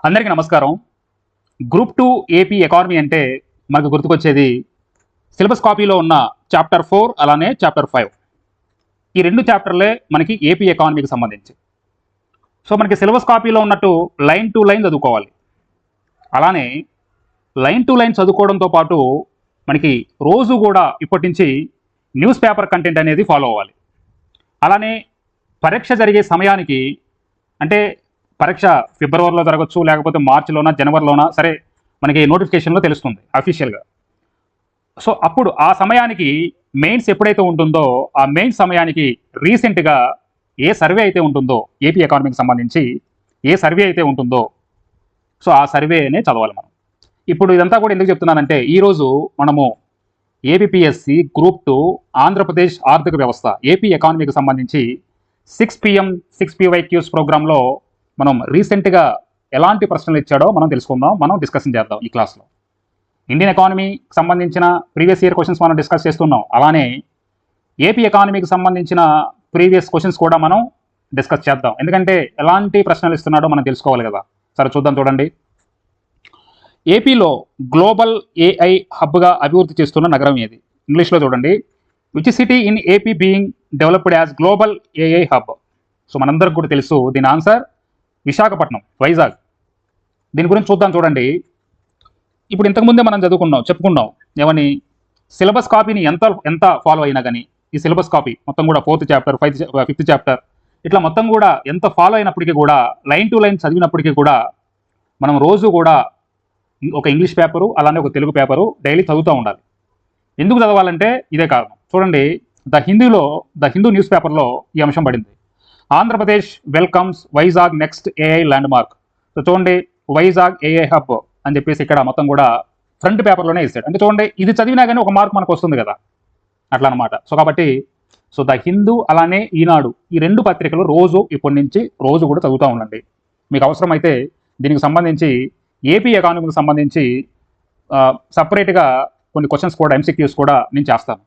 అందరికీ నమస్కారం. Group 2 AP economy అంటే మనకు గుర్తుకొచ్చేది సిలబస్ కాపీలో ఉన్న చాప్టర్ 4 అలానే చాప్టర్ 5. ఈ 2 చాప్టర్లే మనకి ఏపీ ఎకానమీకి సంబంధించి. సో మనకి సిలబస్ కాపీలో ఉన్నట్టు లైన్ టు లైన్ చదువుకోవాలి. అలానే లైన్ టు లైన్ చదువుకోవడంతో పాటు మనకి రోజు కూడా ఇప్పటి నుంచి న్యూస్ పేపర్ కంటెంట్ అనేది ఫాలో అవ్వాలి. అలానే పరీక్ష జరిగే సమయానికి అంటే పరీక్ష ఫిబ్రవరిలో జరగచ్చు, లేకపోతే మార్చిలోనా జనవరిలోనా సరే మనకి నోటిఫికేషన్లో తెలుస్తుంది అఫీషియల్గా. సో అప్పుడు ఆ సమయానికి మెయిన్స్ ఎప్పుడైతే ఉంటుందో ఆ మెయిన్స్ సమయానికి రీసెంట్గా ఏ సర్వే అయితే ఉంటుందో ఏపీ ఎకానమీకి సంబంధించి ఏ సర్వే అయితే ఉంటుందో సో ఆ సర్వేనే చదవాలి మనం. ఇప్పుడు ఇదంతా కూడా ఎందుకు చెప్తున్నానంటే ఈరోజు మనము ఏపీఎస్సి గ్రూప్ 2 ఆంధ్రప్రదేశ్ ఆర్థిక వ్యవస్థ ఏపీ ఎకానమీకి సంబంధించి 6 PM 6 PYQs ప్రోగ్రాంలో మనం రీసెంట్గా ఎలాంటి ప్రశ్నలు ఇచ్చాడో మనం తెలుసుకుందాం, మనం డిస్కషన్ చేద్దాం ఈ క్లాస్లో. ఇండియన్ ఎకానమీకి సంబంధించిన ప్రీవియస్ ఇయర్ క్వశ్చన్స్ మనం డిస్కస్ చేస్తున్నాం. అలానే ఏపీ ఎకానమీకి సంబంధించిన ప్రీవియస్ క్వశ్చన్స్ కూడా మనం డిస్కస్ చేద్దాం. ఎందుకంటే ఎలాంటి ప్రశ్నలు ఇస్తున్నాడో మనం తెలుసుకోవాలి కదా. సరే చూద్దాం. చూడండి, ఏపీలో గ్లోబల్ ఏఐ హబ్గా అభివృద్ధి చేస్తున్న నగరం ఏది? ఇంగ్లీష్లో చూడండి, which city in AP being developed as global AI hub? So మనందరికి కూడా తెలుసు దీని ఆన్సర్ విశాఖపట్నం, వైజాగ్. దీని గురించి చూద్దాం. చూడండి, ఇప్పుడు ఇంతకుముందే మనం చెప్పుకున్నాం ఏమని, సిలబస్ కాపీని ఎంత ఫాలో అయినా కానీ ఈ సిలబస్ కాపీ మొత్తం కూడా 4th చాప్టర్ 5th చాప్టర్ ఇట్లా మొత్తం కూడా ఎంత ఫాలో అయినప్పటికీ కూడా లైన్ టు లైన్ చదివినప్పటికీ కూడా మనం రోజు కూడా ఒక ఇంగ్లీష్ పేపరు అలానే ఒక తెలుగు పేపరు డైలీ చదువుతూ ఉండాలి. ఎందుకు చదవాలంటే ఇదే కారణం. చూడండి, ద హిందూ న్యూస్ పేపర్లో ఈ అంశం పడింది. Andhra Pradesh welcomes Vizag next AI land mark. So చూడండి, వైజాగ్ ఏఐ హబ్ అని చెప్పేసి ఇక్కడ మొత్తం కూడా ఫ్రంట్ పేపర్లోనే ఇస్తాడు. అంటే చూడండి, ఇది చదివినా కానీ ఒక మార్క్ మనకు వస్తుంది కదా, అట్లా అనమాట. సో కాబట్టి ద హిందూ అలానే ఈనాడు ఈ 2 పత్రికలు రోజు ఇప్పటి నుంచి రోజు కూడా చదువుతూ ఉండండి. మీకు అవసరమైతే దీనికి సంబంధించి ఏపీ ఎకానమీకి సంబంధించి సపరేట్గా కొన్ని క్వశ్చన్స్ కూడా MCQs కూడా నేను చేస్తాను.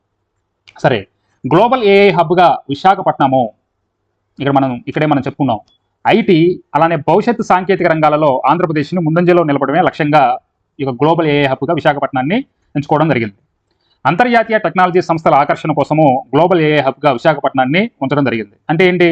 సరే, గ్లోబల్ ఏఐ హబ్గా విశాఖపట్నము ఇక్కడే మనం చెప్పుకున్నాం. ఐటీ అలానే భవిష్యత్తు సాంకేతిక రంగాలలో ఆంధ్రప్రదేశ్ని ముందంజలో నిలపడమే లక్ష్యంగా ఇక గ్లోబల్ ఏఐ హబ్గా విశాఖపట్నాన్ని ఎంచుకోవడం జరిగింది. అంతర్జాతీయ టెక్నాలజీ సంస్థల ఆకర్షణ కోసము గ్లోబల్ ఏఐ హబ్గా విశాఖపట్నాన్ని ఉంచడం జరిగింది. అంటే ఏంటి?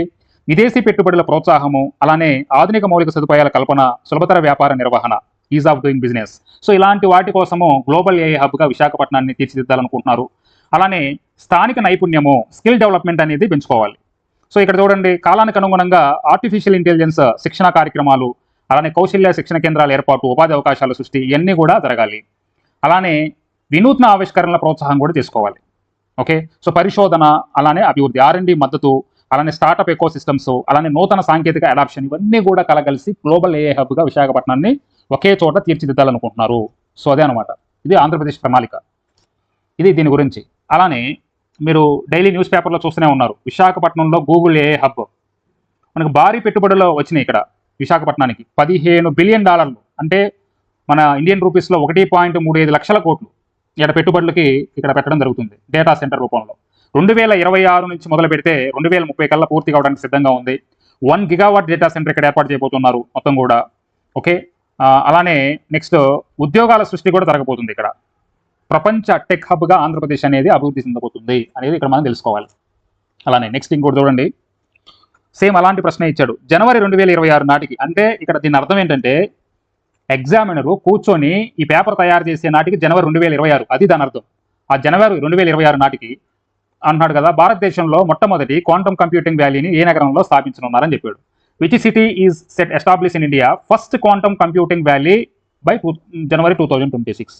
విదేశీ పెట్టుబడుల ప్రోత్సాహము, అలానే ఆధునిక మౌలిక సదుపాయాల కల్పన, సులభతర వ్యాపార నిర్వహణ, is of doing business. So ఇలాంటి వాటి కోసము గ్లోబల్ ఏఐ హబ్గా విశాఖపట్నాన్ని తీర్చిదిద్దాలనుకుంటున్నారు. అలానే స్థానిక నైపుణ్యము, స్కిల్ డెవలప్మెంట్ అనేది పెంచుకోవాలి. సో ఇక్కడ చూడండి, కాలానికి అనుగుణంగా ఆర్టిఫిషియల్ ఇంటెలిజెన్స్ శిక్షణ కార్యక్రమాలు, అలానే కౌశల్య శిక్షణ కేంద్రాల ఏర్పాటు, ఉపాధి అవకాశాల సృష్టి ఇవన్నీ కూడా జరగాలి. అలానే వినూత్న ఆవిష్కరణల ప్రోత్సాహం కూడా తీసుకోవాలి. ఓకే, సో పరిశోధన అలానే అభివృద్ధి, R&D మద్దతు, అలానే స్టార్టప్ ఎకో సిస్టమ్స్, అలానే నూతన సాంకేతిక అడాప్షన్ ఇవన్నీ కూడా కలగలిసి గ్లోబల్ ఏఐ హబ్గా విశాఖపట్నాన్ని ఒకే చోట తీర్చిదిద్దాలనుకుంటున్నారు. సో అదే అనమాట, ఇది ఆంధ్రప్రదేశ్ ప్రణాళిక. ఇది దీని గురించి. అలానే మీరు డైలీ న్యూస్ పేపర్లో చూస్తూనే ఉన్నారు, విశాఖపట్నంలో గూగుల్ ఏఐ హబ్ మనకు భారీ పెట్టుబడులు వచ్చినాయి. ఇక్కడ విశాఖపట్నానికి $15 బిలియన్, అంటే మన ఇండియన్ రూపీస్లో 1.35 లక్షల కోట్లు ఇక్కడ పెట్టుబడులకి ఇక్కడ పెట్టడం జరుగుతుంది డేటా సెంటర్ రూపంలో. 2026 నుంచి మొదలు పెడితే 2030 కల్లా పూర్తి కావడానికి సిద్ధంగా ఉంది. 1 గిగావాట్ డేటా సెంటర్ ఇక్కడ ఏర్పాటు చేయబోతున్నారు మొత్తం కూడా. ఓకే, అలానే నెక్స్ట్ ఉద్యోగాల సృష్టి కూడా జరగబోతుంది ఇక్కడ. ప్రపంచ టెక్ హబ్గా ఆంధ్రప్రదేశ్ అనేది అభివృద్ధి చెందబోతుంది అనేది ఇక్కడ మనం తెలుసుకోవాలి. అలానే నెక్స్ట్ ఇంకోటి చూడండి, సేమ్ అలాంటి ప్రశ్న ఇచ్చాడు. జనవరి 2026 నాటికి, అంటే ఇక్కడ దీని అర్థం ఏంటంటే ఎగ్జామినరు కూర్చొని ఈ పేపర్ తయారు చేసే నాటికి జనవరి 2026, అది దాని అర్థం. ఆ జనవరి 2026 నాటికి అన్నాడు కదా, భారతదేశంలో మొట్టమొదటి క్వాంటమ్ కంప్యూటింగ్ వ్యాలీని ఏ నగరంలో స్థాపించనున్నారని చెప్పాడు. Which city is set establish in India first quantum computing valley by January 2026?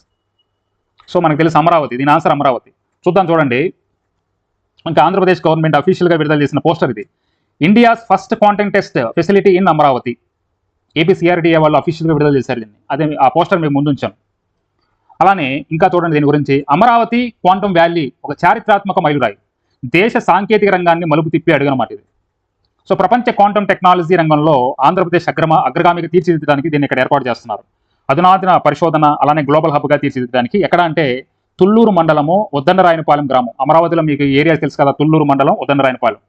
So మనకు తెలుసు అమరావతి, దీని ఆన్సర్ అమరావతి. చూద్దాం. చూడండి, ఇంకా ఆంధ్రప్రదేశ్ గవర్నమెంట్ అఫీషియల్గా విడుదల చేసిన పోస్టర్ ఇది. India's first quantum test facility in Amaravati. APCRDA వాళ్ళు అఫీషియల్గా విడుదల చేశారు దీన్ని. అదే ఆ పోస్టర్ మీకు ముందు ఉంచాను. అలానే ఇంకా చూడండి, దీని గురించి అమరావతి క్వాంటమ్ వ్యాలీ ఒక చారిత్రాత్మక మైలురాయి, దేశ సాంకేతిక రంగాన్ని మలుపు తిప్పి అడుగునమాట ఇది. సో ప్రపంచ క్వాంటమ్ టెక్నాలజీ రంగంలో ఆంధ్రప్రదేశ్ అగ్రగామిగా తీర్చిదిద్దడానికి దీన్ని ఇక్కడ ఏర్పాటు చేస్తున్నారు. అధునాతన పరిశోధన అలానే గ్లోబల్ హబ్గా తీర్చిదిద్దడానికి. ఎక్కడ అంటే తుళ్ళూరు మండలము, ఉద్దండరాయనపాలెం గ్రామం. అమరావతిలో మీకు ఏరియా తెలుసు కదా, తుళ్ళూరు మండలం, ఉద్దండరాయనపాలెం.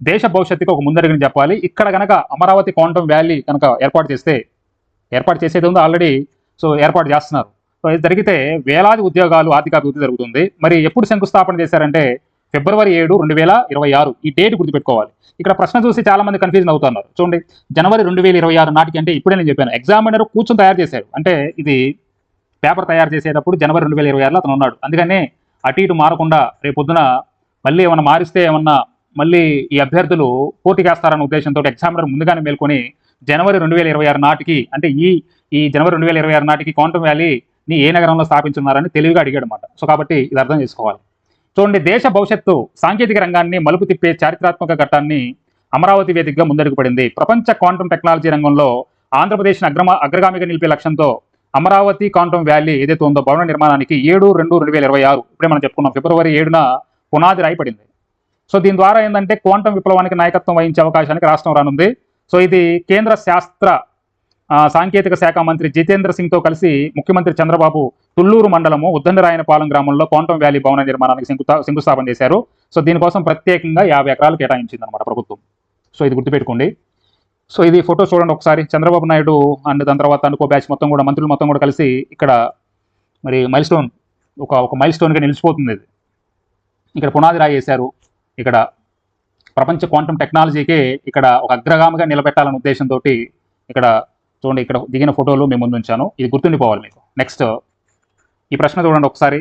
దేశ భవిష్యత్తుకి ఒక ముందడుగుని చెప్పాలి. ఇక్కడ కనుక అమరావతి క్వాంటమ్ వ్యాలీ కనుక ఏర్పాటు చేస్తే ఏర్పాటు చేసేది ఉందో ఆల్రెడీ, సో ఏర్పాటు చేస్తున్నారు. సో ఇది జరిగితే వేలాది ఉద్యోగాలు, ఆర్థికాభివృద్ధి జరుగుతుంది. మరి ఎప్పుడు శంకుస్థాపన చేశారంటే ఫిబ్రవరి 7, 2026. ఈ డేట్ గుర్తుపెట్టుకోవాలి. ఇక్కడ ప్రశ్న చూసి చాలా మంది కన్ఫ్యూజన్ అవుతున్నారు. చూడండి, జనవరి 2026 నాటికి అంటే ఇప్పుడే నేను చెప్పాను, ఎగ్జామినర్ కూర్చొని తయారు చేశారు. అంటే ఇది పేపర్ తయారు చేసేటప్పుడు జనవరి 2026లో అతను ఉన్నాడు. అందుకనే అటు ఇటు మారకుండా రేపొద్దున మళ్ళీ ఏమన్నా మారిస్తే ఏమన్నా మళ్ళీ ఈ అభ్యర్థులు పోటీకేస్తారన్న ఉద్దేశంతో ఎగ్జామినర్ ముందుగానే మేల్కొని జనవరి 2026 నాటికి, అంటే ఈ జనవరి 2026 నాటికి క్వాంటమ్ వ్యాలీని ఏ నగరంలో స్థాపించున్నారని తెలివిగా అడిగాడు అనమాట. సో కాబట్టి ఇది అర్థం చేసుకోవాలి. చూడండి, దేశ భవిష్యత్తు సాంకేతిక రంగాన్ని మలుపు తిప్పే చారిత్రాత్మక ఘట్టాన్ని అమరావతి వేదికగా ముందడుగు పడింది. ప్రపంచ క్వాంటమ్ టెక్నాలజీ రంగంలో ఆంధ్రప్రదేశ్ని అగ్రగామిగా నిలిపే లక్ష్యంతో అమరావతి క్వాంటమ్ వ్యాలీ ఏదైతే ఉందో భవన నిర్మాణానికి 7/2/2026 ఇప్పుడే మనం చెప్పుకున్నాం, ఫిబ్రవరి 7న పునాది రాయపడింది. సో దీని ద్వారా ఏంటంటే క్వాంటమ్ విప్లవానికి నాయకత్వం వహించే అవకాశానికి రాష్ట్రం రానుంది. సో ఇది కేంద్ర శాస్త్ర సాంకేతిక శాఖ మంత్రి జితేంద్ర సింగ్తో కలిసి ముఖ్యమంత్రి చంద్రబాబు తుళ్లూరు మండలము ఉద్దండరాయనపాలెం గ్రామంలో క్వాంటమ్ వ్యాలీ భవన నిర్మాణానికి శంకుస్థాపన చేశారు. సో దీనికోసం ప్రత్యేకంగా 50 ఎకరాలు కేటాయించింది అనమాట ప్రభుత్వం. సో ఇది గుర్తుపెట్టుకోండి. సో ఇది ఫోటో చూడండి ఒకసారి, చంద్రబాబు నాయుడు అండ్ దాని తర్వాత అనుకో బ్యాచ్ మొత్తం కూడా, మంత్రులు మొత్తం కూడా కలిసి ఇక్కడ మరి మైల్ స్టోన్, ఒక మైల్ స్టోన్గా నిలిచిపోతుంది. ఇది ఇక్కడ పునాది రాయి వేశారు. ఇక్కడ ప్రపంచ క్వాంటమ్ టెక్నాలజీకి ఇక్కడ ఒక అగ్రగామిగా నిలబెట్టాలనే ఉద్దేశంతో ఇక్కడ చూడండి, ఇక్కడ దిగిన ఫోటోలు మేము ముందు ఉంచాను. ఇది గుర్తుండిపోవాలి మీకు. నెక్స్ట్ ఈ ప్రశ్న చూడండి ఒకసారి,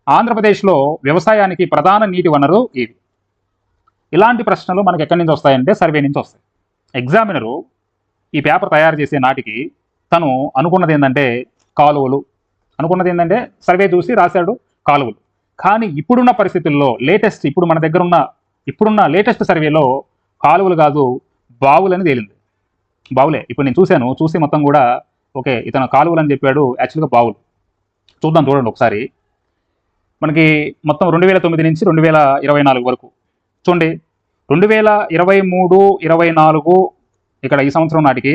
ఆంధ్రప్రదేశ్లో వ్యవసాయానికి ప్రధాన నీటి వనరు ఇది. ఇలాంటి ప్రశ్నలు మనకి ఎక్కడి నుంచి వస్తాయంటే సర్వే నుంచి వస్తాయి. ఎగ్జామినరు ఈ పేపర్ తయారు చేసే నాటికి తను అనుకున్నది ఏంటంటే కాలువలు, అనుకున్నది ఏంటంటే సర్వే చూసి రాశాడు కాలువలు. కానీ ఇప్పుడున్న పరిస్థితుల్లో ఇప్పుడు మన దగ్గర ఇప్పుడున్న లేటెస్ట్ సర్వేలో కాలువలు కాదు బావులని తేలింది. బావులే ఇప్పుడు నేను చూసి మొత్తం కూడా ఓకే ఇతను కాలువలు అని చెప్పాడు, యాక్చువల్గా బావులు. చూడండి ఒకసారి. మనకి మొత్తం 2009 నుంచి 2024 వరకు చూడండి, 2023-24 ఇక్కడ ఈ సంవత్సరం నాటికి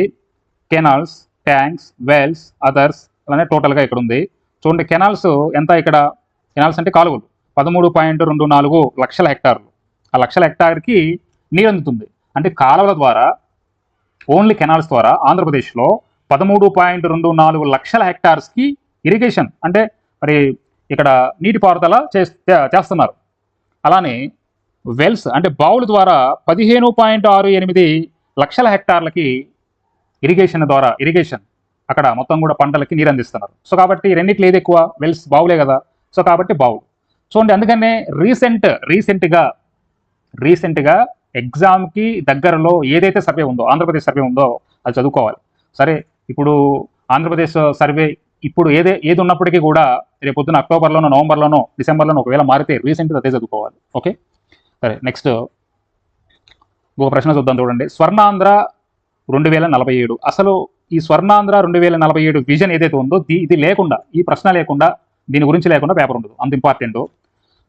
కెనాల్స్, ట్యాంక్స్, వెల్స్, అదర్స్ అలానే టోటల్గా ఇక్కడ ఉంది. చూడండి, కెనాల్స్ ఎంత, ఇక్కడ కెనాల్స్ అంటే కాలువలు 13.24 లక్షల హెక్టార్లు. ఆ లక్షల హెక్టార్కి నీరు అందుతుంది. అంటే కాలువల ద్వారా, ఓన్లీ కెనాల్స్ ద్వారా ఆంధ్రప్రదేశ్లో 13.24 లక్షల హెక్టార్స్కి ఇరిగేషన్ అంటే మరి ఇక్కడ నీటిపారుదల చేస్తున్నారు. అలానే వెల్స్ అంటే బావుల ద్వారా 15.68 లక్షల హెక్టార్లకి ఇరిగేషన్ అక్కడ మొత్తం కూడా పంటలకి నీరు అందిస్తున్నారు. సో కాబట్టి రెండిట్లో ఏది ఎక్కువ, వెల్స్, బావులే కదా. సో కాబట్టి బావులు చూడండి. అందుకనే రీసెంట్గా ఎగ్జామ్కి దగ్గరలో ఏదైతే సర్వే ఉందో, ఆంధ్రప్రదేశ్ సర్వే ఉందో అది చదువుకోవాలి. సరే, ఇప్పుడు ఆంధ్రప్రదేశ్ సర్వే ఇప్పుడు ఏది ఉన్నప్పటికీ కూడా రేపొద్దున అక్టోబర్లోనో, నవంబర్లోనో, డిసెంబర్లోనో ఒకవేళ మారితే రీసెంట్గా అదే చదువుకోవాలి. ఓకే, సరే. నెక్స్ట్ ఒక ప్రశ్న చూద్దాం. చూడండి, స్వర్ణాంధ్ర 2047. అసలు ఈ స్వర్ణాంధ్ర 2047 విజన్ ఏదైతే ఉందో ఇది లేకుండా, ఈ ప్రశ్న లేకుండా, దీని గురించి లేకుండా పేపర్ ఉండదు, అంత ఇంపార్టెంట్.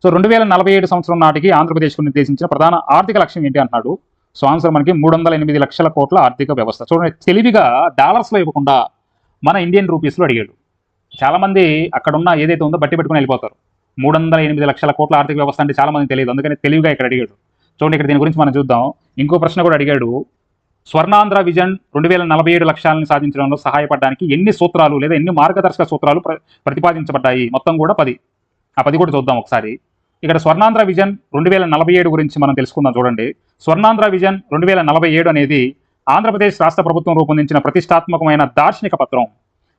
సో 2047 సంవత్సరం నాటికి ఆంధ్రప్రదేశ్కు నిర్దేశించిన ప్రధాన ఆర్థిక లక్ష్యం ఏంటి అంటున్నాడు. సో ఆన్సర్ మనకి 308 లక్షల కోట్ల ఆర్థిక వ్యవస్థ. చూడండి, తెలివిగా డాలర్స్లో ఇవ్వకుండా మన ఇండియన్ రూపీస్లో అడిగాడు. చాలామంది అక్కడున్న ఏదైతే ఉందో బట్టి పెట్టుకుని వెళ్ళిపోతారు. 308 లక్షల కోట్ల ఆర్థిక వ్యవస్థ అంటే చాలా మందికి తెలియదు, అందుకని తెలివిగా ఇక్కడ అడిగాడు. చూడండి, ఇక్కడ దీని గురించి మనం చూద్దాం. ఇంకో ప్రశ్న కూడా అడిగాడు, స్వర్ణాంధ్ర విజన్ 2047 లక్ష్యాలను సాధించడంలో సహాయపడడానికి ఎన్ని సూత్రాలు లేదా ఎన్ని మార్గదర్శక సూత్రాలు ప్రతిపాదించబడ్డాయి? మొత్తం కూడా 10. ఆ 10 కూడా చూద్దాం ఒకసారి. ఇక్కడ స్వర్ణాంధ్ర విజన్ 2047 గురించి మనం తెలుసుకుందాం. చూడండి, స్వర్ణాంధ్ర విజన్ 2047 అనేది ఆంధ్రప్రదేశ్ రాష్ట్ర ప్రభుత్వం రూపొందించిన ప్రతిష్టాత్మకమైన దార్శనిక పత్రం.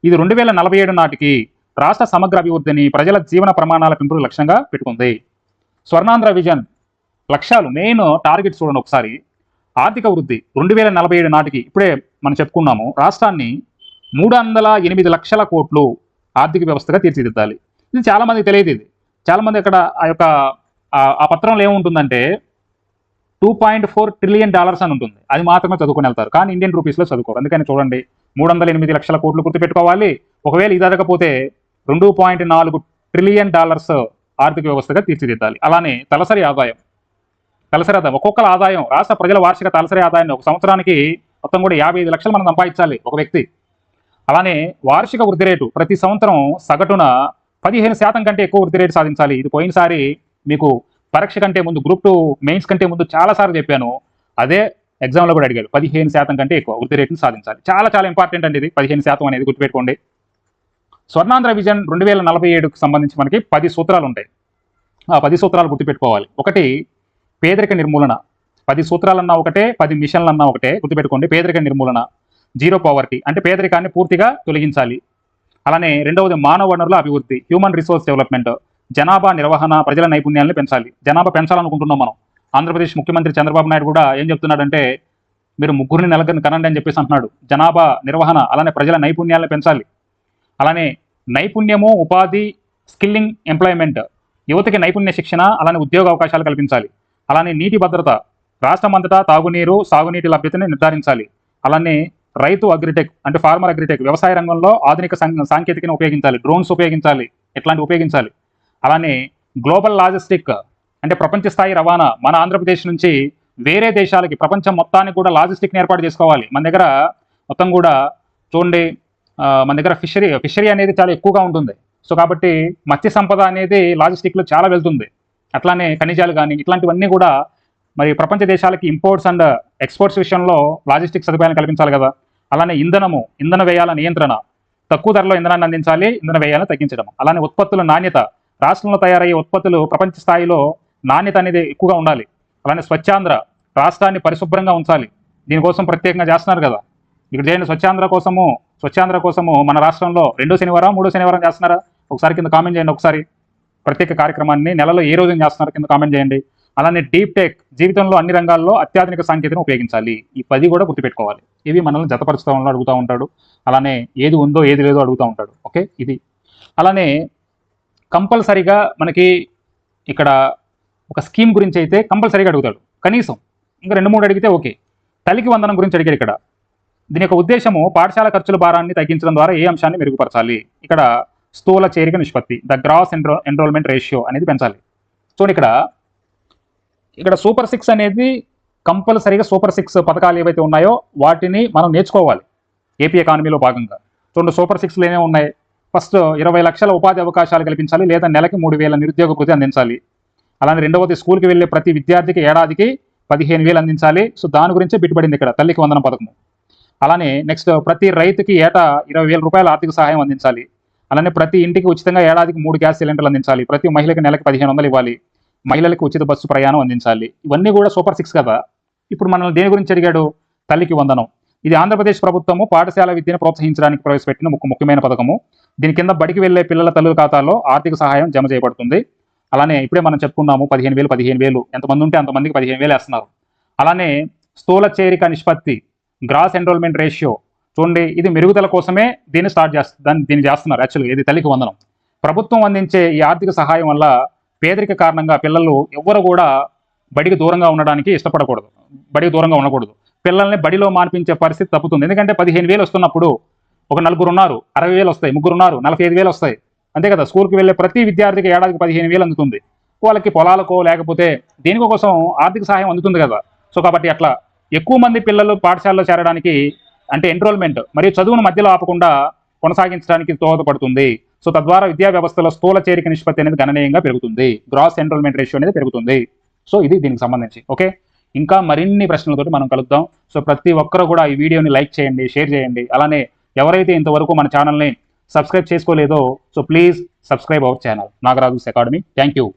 ఇది 2047 నాటికి రాష్ట్ర సమగ్ర అభివృద్ధిని, ప్రజల జీవన ప్రమాణాల పెంపుడు లక్ష్యంగా పెట్టుకుంది. స్వర్ణాంధ్ర విజన్ లక్ష్యాలు, మెయిన్ టార్గెట్స్ చూడండి ఒకసారి. ఆర్థిక వృద్ధి 2047 నాటికి ఇప్పుడే మనం చెప్పుకున్నాము, రాష్ట్రాన్ని 308 లక్షల కోట్లు ఆర్థిక వ్యవస్థగా తీర్చిదిద్దాలి. ఇది చాలామంది తెలియదు. ఇది చాలామంది ఇక్కడ ఆ పత్రంలో ఏముంటుందంటే $2.4 ట్రిలియన్ అని ఉంటుంది. అది మాత్రమే చదువుకుని వెళ్తారు, కానీ ఇండియన్ రూపీస్లో చదువుకోరు. అందుకని చూడండి, 308 లక్షల కోట్లు గుర్తుపెట్టుకోవాలి. ఒకవేళ ఇది అదకపోతే $2.4 ట్రిలియన్ ఆర్థిక వ్యవస్థగా తీర్చిదిద్దాలి. అలానే తలసరి ఆదాయం ఒక్కొక్కల ఆదాయం, రాష్ట్ర ప్రజల వార్షిక తలసరి ఆదాయాన్ని ఒక సంవత్సరానికి మొత్తం కూడా 55 లక్షలు మనం సంపాదించాలి ఒక వ్యక్తి. అలానే వార్షిక వృద్ధి రేటు ప్రతి సంవత్సరం సగటున 15% కంటే ఎక్కువ వృద్ధి రేటు సాధించాలి. ఇది పోయినసారి మీకు పరీక్ష కంటే ముందు, గ్రూప్ 2 మెయిన్స్ కంటే ముందు చాలాసార్లు చెప్పాను. అదే ఎగ్జామ్లో కూడా అడిగాడు 15% కంటే ఎక్కువ వృద్ధి రేటును సాధించాలి. చాలా చాలా ఇంపార్టెంట్ అండి ఇది 15% అనేది గుర్తుపెట్టుకోండి. స్వర్ణాంధ్ర విజన్ 2047కు సంబంధించి మనకి 10 సూత్రాలు ఉంటాయి. ఆ 10 సూత్రాలు గుర్తుపెట్టుకోవాలి. ఒకటి పేదరిక నిర్మూలన. 10 సూత్రాలన్నా ఒకటే, 10 మిషన్లన్నా ఒకటే, గుర్తుపెట్టుకోండి. పేదరిక నిర్మూలన, జీరో పావర్టీ అంటే పేదరికాన్ని పూర్తిగా తొలగించాలి. అలానే రెండవది మానవ వనరుల అభివృద్ధి, హ్యూమన్ రిసోర్స్ డెవలప్మెంట్, జనాభా నిర్వహణ, ప్రజల నైపుణ్యాలను పెంచాలి. జనాభా పెంచాలనుకుంటున్నాం మనం. ఆంధ్రప్రదేశ్ ముఖ్యమంత్రి చంద్రబాబు నాయుడు కూడా ఏం చెప్తున్నాడంటే మీరు ముగ్గురిని నెలకొని కనండి అని చెప్పేసి అంటున్నాడు. జనాభా నిర్వహణ, అలానే ప్రజల నైపుణ్యాలను పెంచాలి. అలానే నైపుణ్యము, ఉపాధి, స్కిల్లింగ్, ఎంప్లాయ్మెంట్, యువతకి నైపుణ్య శిక్షణ, అలానే ఉద్యోగ అవకాశాలు కల్పించాలి. అలానే నీటి భద్రత, రాష్ట్రమంతటా తాగునీరు, సాగునీటి లభ్యతని నిర్ధారించాలి. అలానే రైతు అగ్రిటెక్ అంటే ఫార్మర్ అగ్రిటెక్, వ్యవసాయ రంగంలో ఆధునిక సాంకేతికను ఉపయోగించాలి. డ్రోన్స్ ఉపయోగించాలి, ఇట్లాంటి ఉపయోగించాలి. అలానే గ్లోబల్ లాజిస్టిక్ అంటే ప్రపంచ స్థాయి రవాణా, మన ఆంధ్రప్రదేశ్ నుంచి వేరే దేశాలకి, ప్రపంచం మొత్తానికి కూడా లాజిస్టిక్ని ఏర్పాటు చేసుకోవాలి. మన దగ్గర మొత్తం కూడా చూడండి, మన దగ్గర ఫిషరీ అనేది చాలా ఎక్కువగా ఉంటుంది. సో కాబట్టి మత్స్య సంపద అనేది లాజిస్టిక్లో చాలా వెళ్తుంది. అట్లానే ఖనిజాలు కానీ ఇట్లాంటివన్నీ కూడా మరి ప్రపంచ దేశాలకి ఇంపోర్ట్స్ అండ్ ఎక్స్పోర్ట్స్ విషయంలో లాజిస్టిక్ సదుపాయాన్ని కల్పించాలి కదా. అలానే ఇంధన వ్యయాల నియంత్రణ, తక్కువ ధరలో ఇంధనాన్ని అందించాలి, ఇంధన వ్యయాలను తగ్గించడం. అలానే ఉత్పత్తుల నాణ్యత, రాష్ట్రంలో తయారయ్యే ఉత్పత్తులు ప్రపంచ స్థాయిలో నాణ్యత అనేది ఎక్కువగా ఉండాలి. అలానే స్వచ్ఛాంధ్ర, రాష్ట్రాన్ని పరిశుభ్రంగా ఉంచాలి. దీనికోసం ప్రత్యేకంగా చేస్తున్నారు కదా. ఇక్కడ చేయండి, స్వచ్ఛాంధ్ర కోసము మన రాష్ట్రంలో 2వ శనివారం 3వ శనివారం చేస్తున్నారా? ఒకసారి కింద కామెంట్ చేయండి. ఒకసారి ప్రత్యేక కార్యక్రమాన్ని నెలలో ఏ రోజున చేస్తున్నారు కింద కామెంట్ చేయండి. అలానే డీప్ టెక్, జీవితంలో అన్ని రంగాల్లో అత్యాధునిక సాంకేతికను ఉపయోగించాలి. ఈ 10 కూడా గుర్తుపెట్టుకోవాలి. ఇవి మనల్ని జతపరుస్తామని అడుగుతూ ఉంటాడు. అలానే ఏది ఉందో ఏది లేదో అడుగుతూ ఉంటాడు. ఓకే, ఇది. అలానే కంపల్సరీగా మనకి ఇక్కడ ఒక స్కీమ్ గురించి అయితే కంపల్సరీగా అడుగుతాడు. కనీసం ఇంకా 2-3 అడిగితే ఓకే. తల్లికి వందనం గురించి అడిగాడు ఇక్కడ. దీని యొక్క ఉద్దేశము పాఠశాల ఖర్చుల భారాన్ని తగ్గించడం ద్వారా ఏ అంశాన్ని మెరుగుపరచాలి? ఇక్కడ స్థూల చేరిక నిష్పత్తి, ద గ్రాస్ ఎన్రోల్మెంట్ రేషియో అనేది పెంచాలి. చూడండి, ఇక్కడ సూపర్ 6 అనేది కంపల్సరీగా సూపర్ 6 పథకాలు ఏవైతే ఉన్నాయో వాటిని మనం నేర్చుకోవాలి ఏపీ ఎకానమీలో భాగంగా. చూడండి, సూపర్ 6 ఏమేమి ఉన్నాయి? ఫస్ట్ 20 లక్షల ఉపాధి అవకాశాలు కల్పించాలి, లేదా నెలకి 3,000 నిరుద్యోగ భృతి అందించాలి. అలానే రెండవది స్కూల్కి వెళ్ళే ప్రతి విద్యార్థికి ఏడాదికి 15,000 అందించాలి. సో దాని గురించే బిట్టుబడింది ఇక్కడ తల్లికి వందనం పథకము. అలానే నెక్స్ట్ ప్రతి రైతుకి ఏటా 20,000 రూపాయల ఆర్థిక సహాయం అందించాలి. అలానే ప్రతి ఇంటికి ఉచితంగా ఏడాదికి 3 గ్యాస్ సిలిండర్లు అందించాలి. ప్రతి మహిళకి నెలకి 1,500 ఇవ్వాలి. మహిళలకు ఉచిత బస్సు ప్రయాణం అందించాలి. ఇవన్నీ కూడా సూపర్ 6 కదా. ఇప్పుడు మనల్ని దేని గురించి అడిగాడు? తల్లికి వందనం. ఇది ఆంధ్రప్రదేశ్ ప్రభుత్వము పాఠశాల విద్యను ప్రోత్సహించడానికి ప్రవేశపెట్టిన ముఖ్యమైన పథకము. దీని కింద బడికి వెళ్లే పిల్లల తల్లుల ఖాతాలో ఆర్థిక సహాయం జమ చేయబడుతుంది. అలానే ఇప్పుడే మనం చెప్పుకున్నాము 15,000 ఎంతమంది ఉంటే అంతమందికి 15,000 వేస్తున్నారు. అలానే స్థూల చేరిక నిష్పత్తి, గ్రాస్ ఎన్రోల్మెంట్ రేషియో, చూడండి, ఇది మెరుగుదల కోసమే దీన్ని దీన్ని చేస్తున్నారు. యాక్చువల్గా ఇది తల్లికి వందనం. ప్రభుత్వం అందించే ఈ ఆర్థిక సహాయం వల్ల పేదరిక కారణంగా పిల్లలు ఎవ్వరు కూడా బడికి దూరంగా ఉండడానికి ఇష్టపడకూడదు, బడికి దూరంగా ఉండకూడదు. పిల్లల్ని బడిలో మాన్పించే పరిస్థితి తప్పుతుంది. ఎందుకంటే 15,000 వస్తున్నప్పుడు ఒక 4 ఉన్నారు 60,000 వస్తాయి, 3 ఉన్నారు 45,000 వస్తాయి. అంతే కదా. స్కూల్కి వెళ్ళే ప్రతి విద్యార్థికి ఏడాదికి 15,000 అందుతుంది. వాళ్ళకి పొలాలకో లేకపోతే దేనికో కోసం ఆర్థిక సహాయం అందుతుంది కదా. సో కాబట్టి అట్లా ఎక్కువ మంది పిల్లలు పాఠశాలలో చేరడానికి అంటే ఎన్రోల్మెంట్ మరియు చదువును మధ్యలో ఆపకుండా కొనసాగించడానికి దోహదపడుతుంది. సో తద్వారా విద్యా వ్యవస్థలో స్థూల చేరిక నిష్పత్తి అనేది గణనీయంగా పెరుగుతుంది. గ్రాస్ ఎన్రోల్మెంట్ రేషియో అనేది పెరుగుతుంది. సో ఇది దీనికి సంబంధించి. ఓకే, ఇంకా మరిన్ని ప్రశ్నలతోటి మనం కలుద్దాం. సో ప్రతి ఒక్కరు కూడా ఈ వీడియోని లైక్ చేయండి, షేర్ చేయండి. అలానే ఎవరైతే ఇంతవరకు మన ఛానల్ని సబ్స్క్రైబ్ చేసుకోలేదో so please subscribe our channel Nagaraju academy. Thank you.